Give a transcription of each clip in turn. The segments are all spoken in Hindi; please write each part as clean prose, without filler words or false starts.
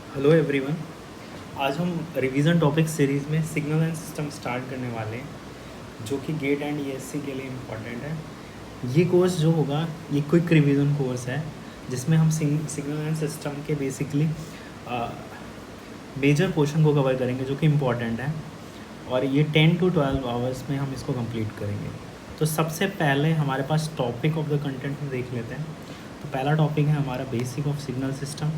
Hello everyone. आज हम रिवीजन टॉपिक सीरीज़ में सिग्नल एंड सिस्टम स्टार्ट करने वाले हैं, जो कि गेट एंड ईएससी के लिए इम्पॉर्टेंट है। ये कोर्स जो होगा ये क्विक रिवीजन कोर्स है, जिसमें हम सिग्नल एंड सिस्टम के बेसिकली मेजर पोर्शन को कवर करेंगे, जो कि इम्पॉर्टेंट है, और ये 10 to 12 आवर्स में हम इसको कंप्लीट करेंगे। तो सबसे पहले हमारे पास टॉपिक ऑफ द कंटेंट में देख लेते हैं। तो पहला टॉपिक है हमारा बेसिक ऑफ सिग्नल सिस्टम।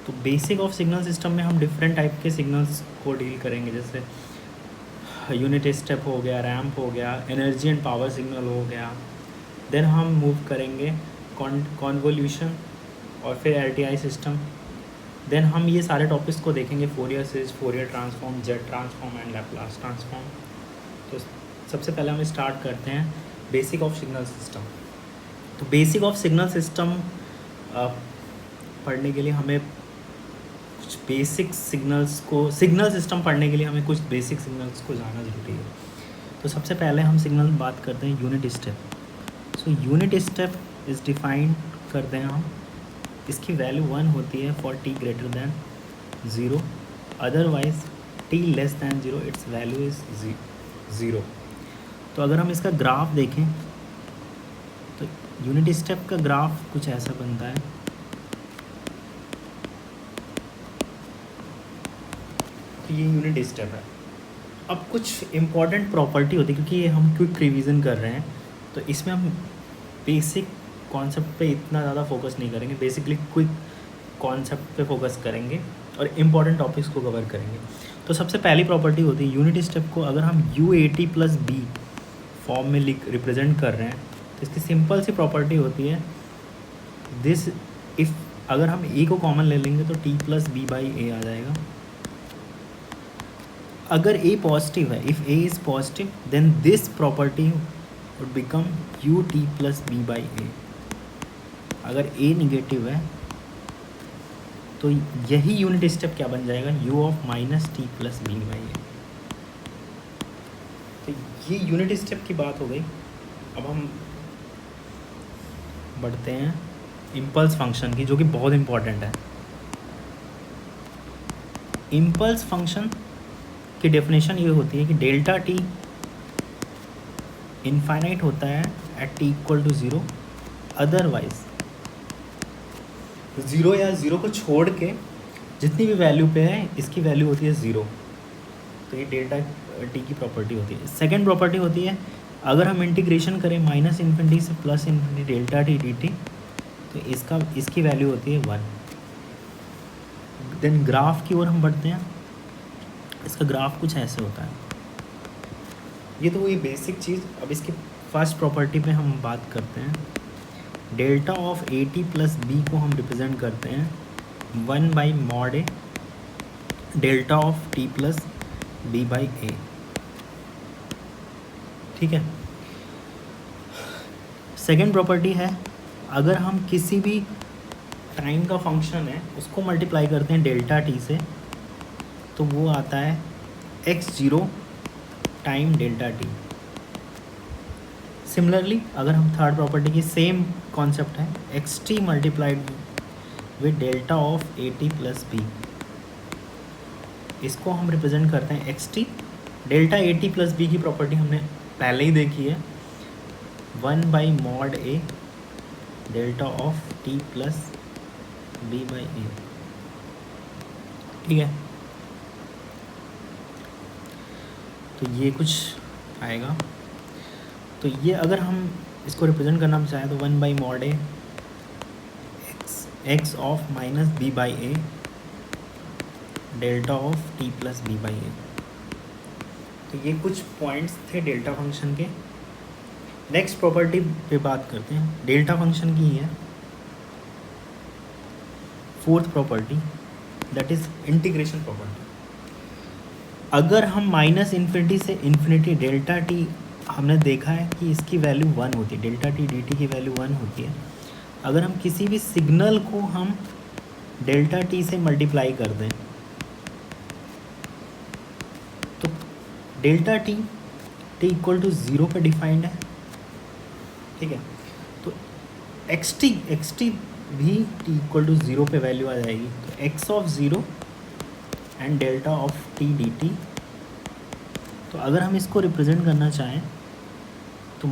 तो बेसिक ऑफ सिग्नल सिस्टम में हम डिफरेंट टाइप के सिग्नल्स को डील करेंगे, जैसे यूनिट स्टेप हो गया, रैम्प हो गया, एनर्जी एंड पावर सिग्नल हो गया। देन हम मूव करेंगे कॉन्वोल्यूशन और फिर एलटीआई सिस्टम। देन हम ये सारे टॉपिक्स को देखेंगे, Fourier series, Fourier transform, Z transform and Laplace transform. तो सबसे पहले हम स्टार्ट करते हैं बेसिक ऑफ सिग्नल सिस्टम। तो बेसिक ऑफ सिग्नल सिस्टम पढ़ने के लिए हमें कुछ बेसिक सिग्नल सिस्टम पढ़ने के लिए हमें कुछ बेसिक सिग्नल्स को जानना ज़रूरी है। तो सबसे पहले हम सिग्नल बात करते हैं unit step. So unit step is defined करते हैं हम, इसकी वैल्यू 1 होती है for t greater than 0, otherwise t less than 0 it's value is 0। तो अगर हम इसका ग्राफ देखें तो यूनिट स्टेप का ग्राफ कुछ ऐसा बनता है। तो ये यूनिट स्टेप है। अब कुछ इम्पॉर्टेंट प्रॉपर्टी होती है, क्योंकि ये हम क्विक रिवीजन कर रहे हैं, तो इसमें हम बेसिक कॉन्सेप्ट पे इतना ज़्यादा फोकस नहीं करेंगे, बेसिकली क्विक कॉन्सेप्ट पे फोकस करेंगे और इम्पॉर्टेंट टॉपिक्स को कवर करेंगे। तो सबसे पहली प्रॉपर्टी होती है यूनिट स्टेप को अगर हम UAT+B फॉर्म में रिप्रेजेंट कर रहे हैं, तो इसकी सिंपल सी प्रॉपर्टी होती है दिस, इफ़ अगर हम ए को कॉमन ले लेंगे तो T+B/A आ जाएगा। अगर ए पॉजिटिव है, if A is positive then this property would become UT+B/A। अगर ए निगेटिव है तो यही यूनिट स्टेप क्या बन जाएगा, U(-T+B/A)। तो ये यूनिट स्टेप की बात हो गई। अब हम बढ़ते हैं इम्पल्स फंक्शन की, जो कि बहुत इम्पॉर्टेंट है। इम्पल्स फंक्शन की डेफिनेशन ये होती है कि डेल्टा टी इनफाइनाइट होता है एट t=0, अदरवाइज 0 या 0 को छोड़ के जितनी भी वैल्यू पे है इसकी वैल्यू होती है 0। तो ये डेल्टा टी की प्रॉपर्टी होती है। सेकेंड प्रॉपर्टी होती है अगर हम इंटीग्रेशन करें -∞ से +∞ डेल्टा टी डी टी, तो इसकी वैल्यू होती है 1। देन ग्राफ की ओर हम बढ़ते हैं। इसका ग्राफ कुछ ऐसे होता है। ये तो वही बेसिक चीज़। अब इसकी फर्स्ट प्रॉपर्टी पे हम बात करते हैं। डेल्टा ऑफ AT+B को हम रिप्रेजेंट करते हैं 1/mod A delta of T+B/A। ठीक है। सेकेंड प्रॉपर्टी है अगर हम किसी भी टाइम का फंक्शन है उसको मल्टीप्लाई करते हैं डेल्टा टी से, तो वो आता है x0 time delta T. Similarly अगर हम थर्ड प्रॉपर्टी की सेम कॉन्सेप्ट है xt multiplied with delta of AT+B, इसको हम रिप्रेजेंट करते हैं xt। डेल्टा AT+B की प्रॉपर्टी हमने पहले ही देखी है 1/mod A delta of T+B/A। ठीक है। तो ये कुछ आएगा। तो ये अगर हम इसको रिप्रेजेंट करना चाहें तो 1/mod A x of -B/A delta of T+B/A। तो ये कुछ पॉइंट्स थे डेल्टा फंक्शन के। नेक्स्ट प्रॉपर्टी पे बात करते हैं। डेल्टा फंक्शन की है fourth property, that is integration property. अगर हम -∞ से ∞ डेल्टा टी, हमने देखा है कि इसकी वैल्यू 1 होती है, डेल्टा टी डी टी की वैल्यू 1 होती है। अगर हम किसी भी सिग्नल को हम डेल्टा टी से मल्टीप्लाई कर दें तो डेल्टा टी t=0 पे डिफाइंड है। ठीक है। तो एक्स टी भी टी इक्वल टू ज़ीरो पे वैल्यू आ जाएगी, तो x of zero and delta of T D T. तो अगर हम इसको रिप्रेजेंट करना चाहें तो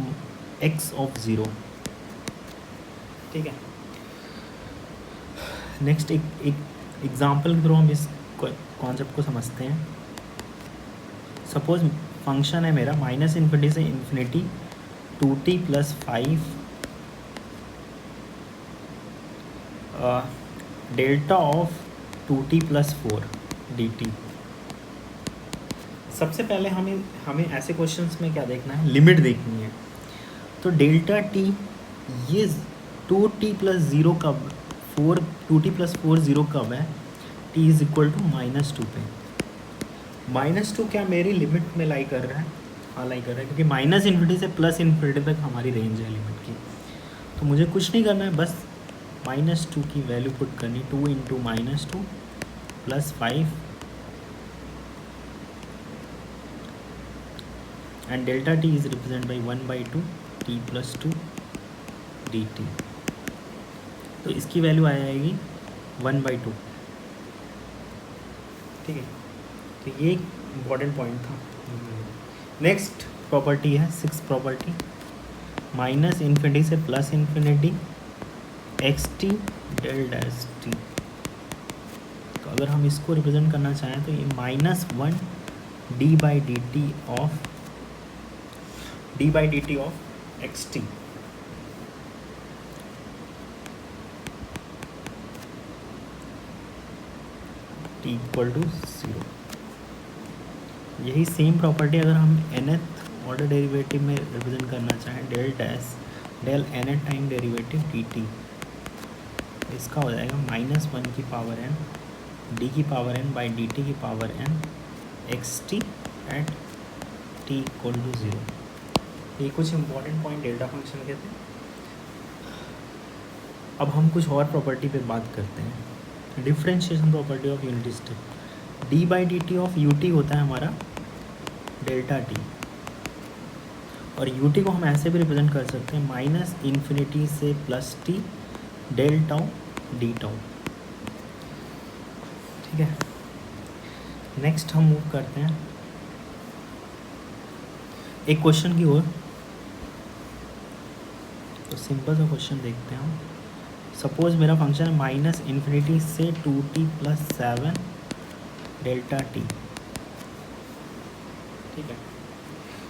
एक्स ऑफ ज़ीरो, ठीक है। नेक्स्ट एक एग्जांपल के थ्रू हम इस कॉन्सेप्ट को समझते हैं। सपोज फंक्शन है मेरा माइनस इन्फिनिटी से infinity 2t plus 5 delta of 2t plus 4 dt। सबसे पहले हमें ऐसे क्वेश्चंस में क्या देखना है, लिमिट देखनी है। तो डेल्टा टी, ये 2t प्लस ज़ीरो कब 2t प्लस 4 ज़ीरो कब है, t इज़ इक्वल टू -2 पे। -2 क्या मेरी लिमिट में लाई कर रहा है? हाँ लाई कर रहा है, क्योंकि माइनस इन्फिनिटी से प्लस इन्फिनिटी तक हमारी रेंज है लिमिट की। तो मुझे कुछ नहीं करना है, बस -2 की वैल्यू पुट करनी, 2 into -2 plus 5 and delta T is represent by 1/2 t plus 2 dt। तो इसकी वैल्यू आ जाएगी 1/2, ठीक है। तो ये एक इम्पॉर्टेंट पॉइंट था। नेक्स्ट प्रॉपर्टी है 6th प्रॉपर्टी, माइनस इन्फिनिटी से plus infinity X T del dash T. तो अगर हम इसको रिप्रेजेंट करना चाहें तो ये -1 D by D T of X T. T equal to 0। यही सेम प्रॉपर्टी अगर हम nth ऑर्डर डेरिवेटिव में रिप्रेजेंट करना चाहें, del nth time derivative dt, इसका हो जाएगा -1 की पावर n d की पावर n बाई dt की power n X T at t equal to 0। ये कुछ इंपॉर्टेंट पॉइंट डेल्टा फंक्शन के थे। अब हम कुछ और प्रॉपर्टी पे बात करते हैं। Differentiation property of unity step, D by D T of U T होता है हमारा डेल्टा टी, और यू टी को हम ऐसे भी रिप्रेजेंट कर सकते हैं माइनस इन्फिनिटी से plus T del tau D tau, ठीक है। नेक्स्ट हम मूव करते हैं एक क्वेश्चन की ओर। तो सिंपल सा क्वेश्चन देखते हैं हम। सपोज मेरा फंक्शन है माइनस इन्फिनिटी से 2t प्लस 7 डेल्टा टी, ठीक है।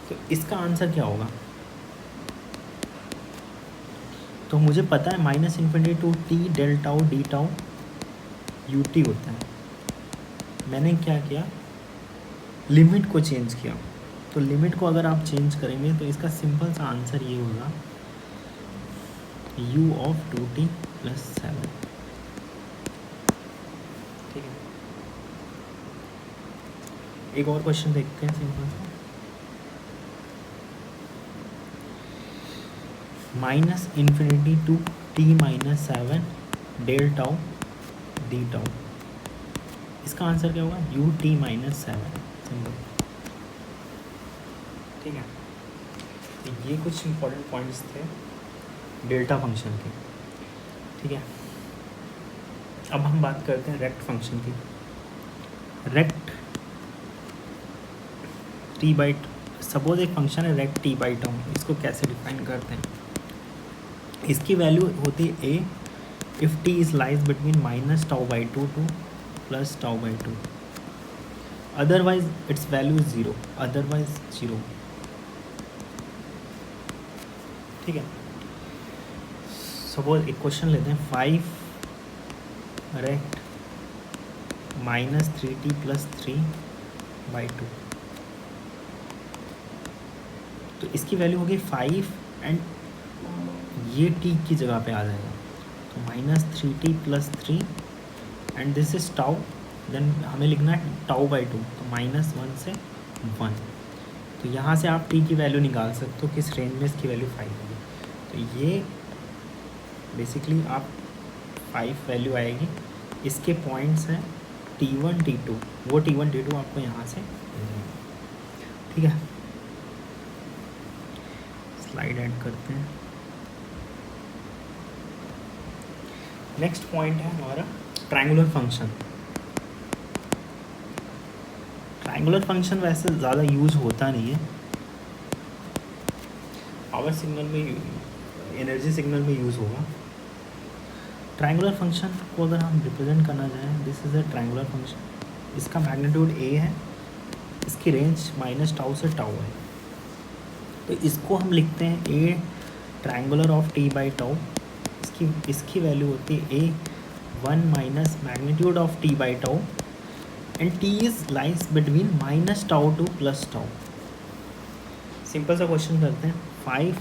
तो इसका आंसर क्या होगा? तो मुझे पता है minus infinity to T del tau D tau U T होता है। मैंने क्या किया, लिमिट को चेंज किया। तो लिमिट को अगर आप चेंज करेंगे तो इसका सिंपल सा आंसर ये होगा u ऑफ 2t प्लस 7, ठीक है। एक और क्वेश्चन देखते हैं सिंपल सा। Minus infinity to T minus 7 del tau D tau, इसका आंसर क्या होगा? u t माइनस 7, सिंपल, ठीक है। तो ये कुछ इंपॉर्टेंट पॉइंट्स थे डेल्टा फंक्शन के, ठीक है। अब हम बात करते हैं रेक्ट फंक्शन की। रेक्ट टी बाई, सपोज एक फंक्शन है रेक्ट टी बाई टाउ, इसको कैसे डिफाइन करते हैं? इसकी वैल्यू होती है a if t is lies between minus tau by 2 to plus tau by 2, otherwise its value is 0, otherwise 0, ठीक है। सपोज एक क्वेश्चन लेते हैं, 5 रेक्ट -3t प्लस 3/2। तो इसकी वैल्यू होगी 5 एंड ये t की जगह पे आ जाएगा, तो -3t plus 3 and this is tau, then हमें लिखना है टाउ बाई 2, तो -1 से 1। तो यहाँ से आप t की वैल्यू निकाल सकते हो किस रेंज में इसकी वैल्यू 5 होगी। तो ये बेसिकली आप 5 वैल्यू आएगी। इसके पॉइंट्स हैं t1 t2, वो t1 t2 आपको यहाँ से, ठीक है। स्लाइड ऐड करते हैं। नेक्स्ट पॉइंट है हमारा ट्रायंगुलर फंक्शन। ट्रायंगुलर फंक्शन वैसे ज़्यादा यूज होता नहीं है, पावर सिग्नल में, एनर्जी सिग्नल में यूज़ होगा। ट्रायंगुलर फंक्शन को अगर हम रिप्रेजेंट करना चाहें, this is a triangular function. इसका मैग्नीट्यूड ए है, इसकी रेंज माइनस टाउ से टाउ है, तो इसको हम लिखते हैं A triangular of T by tau. इसकी वैल्यू होती है A 1 minus magnitude of T by tau and T is lies between minus tau to plus tau. Simple सा क्वेश्चन करते हैं, 5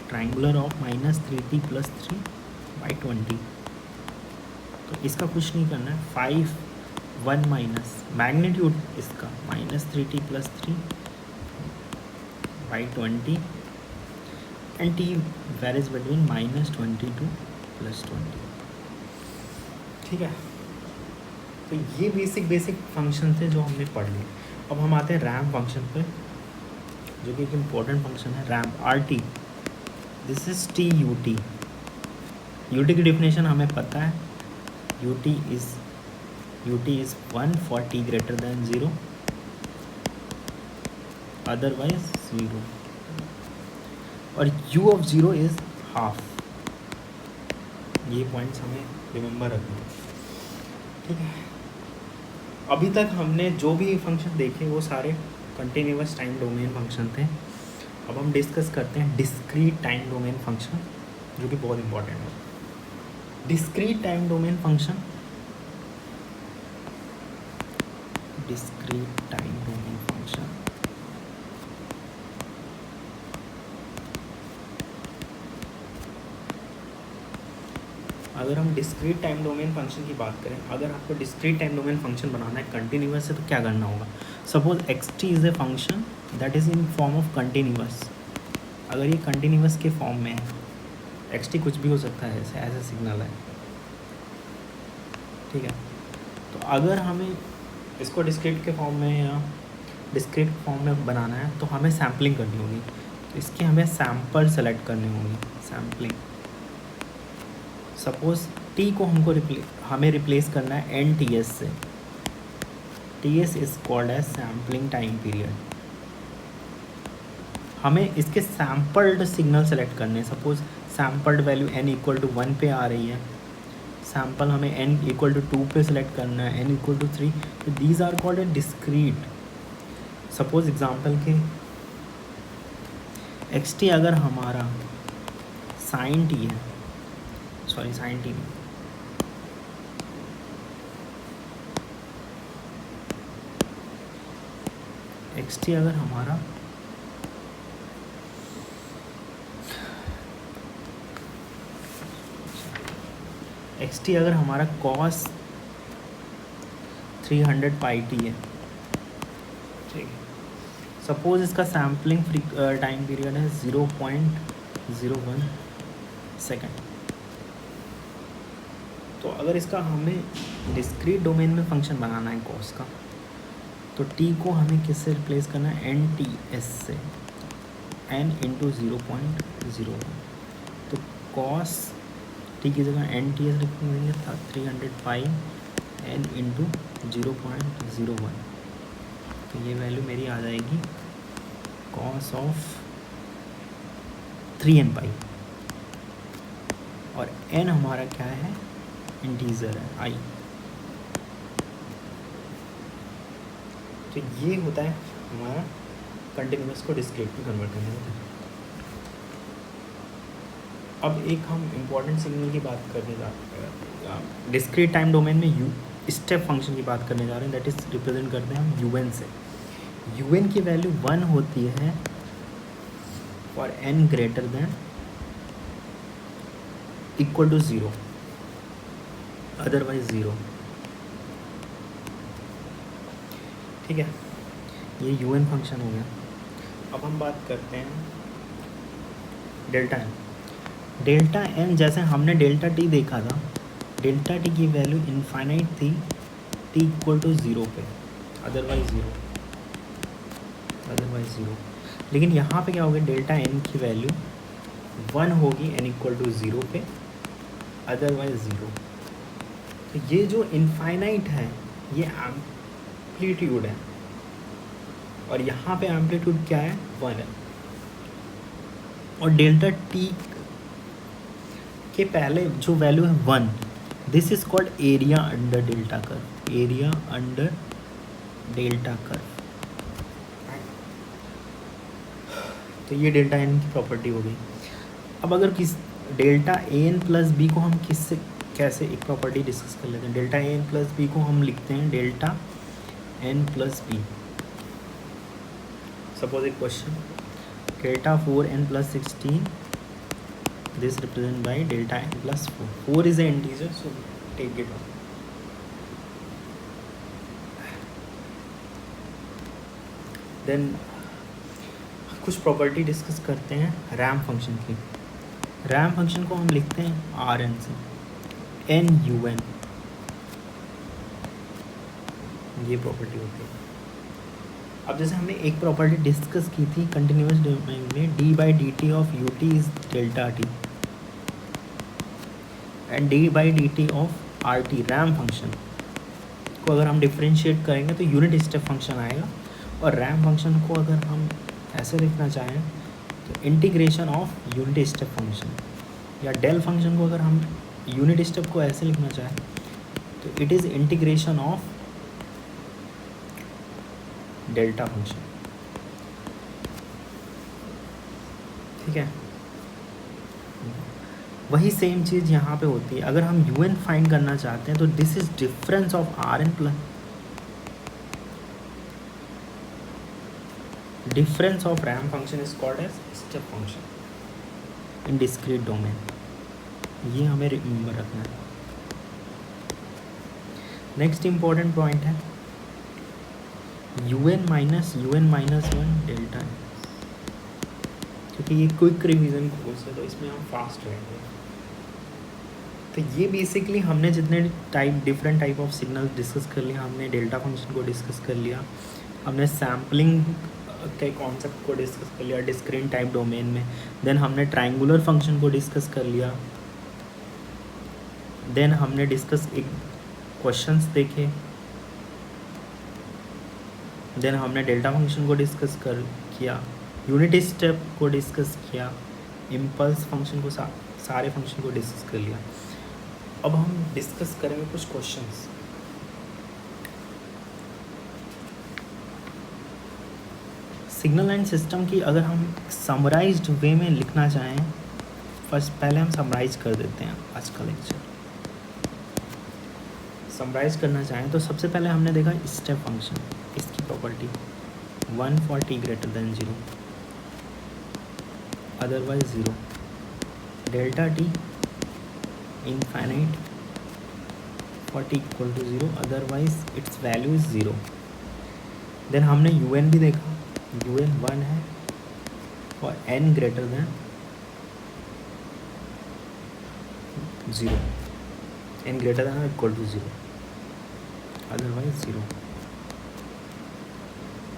triangular of minus 3t plus 3 by 20। तो इसका कुछ नहीं करना है, 5 1 माइनस मैग्नीट्यूड इसका minus 3t plus 3 by 20 and T varies between minus 20 two plus 20। ठीक है, तो ये बेसिक फंक्शन थे जो हमने पढ़ लिए। अब हम आते हैं रैम्प फंक्शन पे, जो कि एक इम्पोर्टेंट फंक्शन है, ramp R T. This is T U T. U T की डिफिनेशन हमें पता है, U T is 1 for T greater than 0, otherwise 0, और u ऑफ 0 इज़ हाफ। ये पॉइंट्स हमें रिमेंबर रखना, ठीक है। अभी तक हमने जो भी फंक्शन देखे वो सारे कंटिन्यूअस टाइम डोमेन फंक्शन थे। अब हम डिस्कस करते हैं डिस्क्रीट टाइम डोमेन फंक्शन, जो कि बहुत इंपॉर्टेंट है। Discrete time domain function, discrete time domain function अगर हम डिस्क्रीट टाइम डोमेन फंक्शन की बात करें, अगर आपको डिस्क्रीट टाइम डोमेन फंक्शन बनाना है कंटिन्यूअस है, तो क्या करना होगा? Suppose x T is a function that is in form of continuous. अगर ये कंटिन्यूअस के फॉर्म में है, एक्स टी कुछ भी हो सकता है, ऐसा सिग्नल है, ठीक है। तो अगर हमें इसको डिस्क्रीट के फॉर्म में या डिस्क्रीट फॉर्म में बनाना है, तो हमें सैम्पलिंग करनी होगी। तो इसके हमें सैम्पल सेलेक्ट करनी होगी, सैम्पलिंग। सपोज टी को हमें रिप्लेस करना है एन टी एस से। T S is called as sampling time period. हमें इसके सैम्पल्ड सिग्नल सेलेक्ट करने हैं। Suppose sampled value n equal to 1 पे आ रही है, सैम्पल हमें n इक्वल टू 2 पे सेलेक्ट करना है, n इक्वल टू 3। तो these are called a discrete. Suppose example के एक्स टी अगर हमारा साइन टी है, सॉरी साइन टी नहीं, एक्स टी अगर हमारा एक्स टी अगर हमारा कॉस 300 पाई टी है, ठीक है। सपोज इसका सैम्पलिंग टाइम पीरियड है 0.01 सेकेंड। तो अगर इसका हमें डिस्क्रीट डोमेन में फंक्शन बनाना है कॉस का, तो टी को हमें किससे रिप्लेस करना है? एन टी एस से, एन इंटू 0.01। तो कॉस टी की जगह एन टी एस लिख देंगे, 300 पाई एन इंटू 0.01। तो ये वैल्यू मेरी आ जाएगी कॉस ऑफ 3n पाई, और n हमारा क्या है? इंटीजर है, आई। तो ये होता है हमारा कंटिन्यूअस को डिस्क्रीट में कन्वर्ट करने का। अब एक हम इम्पॉर्टेंट सिग्नल की बात करने जा रहे हैं, डिस्क्रीट टाइम डोमेन में यू स्टेप फंक्शन की बात करने जा रहे हैं, दैट इज रिप्रेजेंट करते हैं हम यूएन से। यूएन की वैल्यू 1 होती है for N greater than equal to 0, otherwise 0, ठीक है। ये यूएन फंक्शन हो गया। अब हम बात करते हैं डेल्टा एन। डेल्टा एन, जैसे हमने डेल्टा टी देखा था, डेल्टा टी की वैल्यू इनफाइनाइट थी टी इक्वल टू 0 पे, अदरवाइज 0। लेकिन यहाँ पे क्या होगा? डेल्टा एन की वैल्यू 1 होगी एन इक्वल टू 0 पे, अदरवाइज ज़ीरो। तो ये जो इनफाइनाइट है ये एम्पलीट्यूड है, और यहाँ पे एम्पलीट्यूड क्या है, 1 है। और डेल्टा टी के पहले जो वैल्यू है 1, this is called area under delta curve, area under delta curve. तो ये डेल्टा एन की प्रॉपर्टी हो गई। अब अगर किस delta A N plus B को हम किससे कैसे एक प्रॉपर्टी डिस्कस कर लेते हैं। Delta A N plus B को हम लिखते हैं delta N plus B. Suppose एक question, delta 4n plus 16, this represent by delta N plus 4। 4 is a integer, so take it on. Then कुछ प्रॉपर्टी डिस्कस करते हैं रैम फंक्शन की। रैम फंक्शन को हम लिखते हैं आर एन से, एन यू एन, ये प्रॉपर्टी होती है। अब जैसे हमने एक प्रॉपर्टी डिस्कस की थी कंटिन्यूस डोमेन में, D by D T of U T is delta T and D by D T of R T. RAM function को अगर हम डिफ्रेंशिएट करेंगे तो यूनिट स्टेप फंक्शन आएगा, और रैम फंक्शन को अगर हम ऐसे लिखना चाहें तो integration of unit step function, या डेल फंक्शन को अगर हम यूनिट स्टेप को ऐसे लिखना चाहें तो it is integration of delta function. ठीक है, वही सेम चीज़ यहाँ पे होती है। अगर हम यू एन फाइंड करना चाहते हैं तो this is difference of R N plus difference of RAM function is called as step function in discrete domain। ये हमें रिमेंबर रखना है। नेक्स्ट इम्पॉर्टेंट पॉइंट है UN माइनस वन डेल्टा है, क्योंकि ये क्विक रिवीजन कोर्स है तो इसमें हम फास्ट रहेंगे। तो ये बेसिकली हमने जितने different type of signal discuss कर लिया, हमने डेल्टा फंक्शन को डिस्कस कर लिया, हमने सैम्पलिंग के कॉन्सेप्ट को डिस्कस कर लिया डिस्क्रीट टाइम डोमेन में, देन हमने ट्रायंगुलर फंक्शन को डिस्कस कर लिया, देन हमने डिस्कस एक क्वेश्चंस देखे, देन हमने डेल्टा फंक्शन को डिस्कस कर किया, यूनिट स्टेप को डिस्कस किया, इम्पल्स फंक्शन को सारे फंक्शन को डिस्कस कर लिया। अब हम डिस्कस करेंगे कुछ क्वेश्चंस। सिग्नल एंड सिस्टम की अगर हम समराइज्ड वे में लिखना चाहें, फर्स्ट पहले हम समराइज कर देते हैं आज का लेक्चर। समराइज करना चाहें तो सबसे पहले हमने देखा स्टेप फंक्शन, इसकी property 1 for t greater than 0 otherwise 0, delta T infinite for t equal to 0 otherwise its value is 0। Then हमने un भी देखा, un 1 है और n greater than 0, n greater than equal to 0 otherwise 0।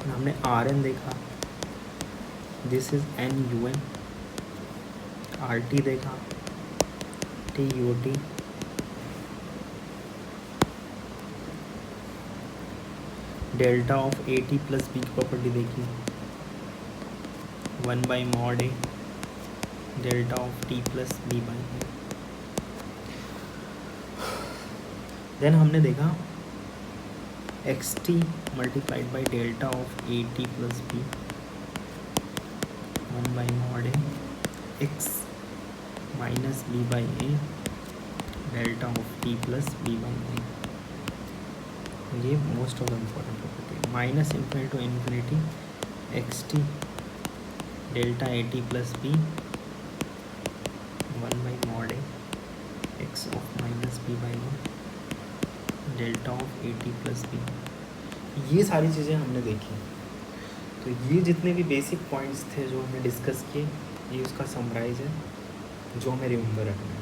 हमने rn देखा, this is n un, rt देखा, t ut, delta of A T plus B की प्रॉपर्टी देखी 1 by mod A delta of T plus B by A. Then हमने देखा X T multiplied by delta of A T plus B 1 by mod A X minus B by A delta of T plus B by A. ये most of the important property है। Minus infinity to infinity X T delta A T plus B 1 by mod A X of minus B by A delta of A T plus B. ये सारी चीज़ें हमने देखी। तो ये जितने भी बेसिक पॉइंट्स थे जो हमने डिस्कस किए, ये उसका समराइज है जो हमें रिमेंबर रखना है।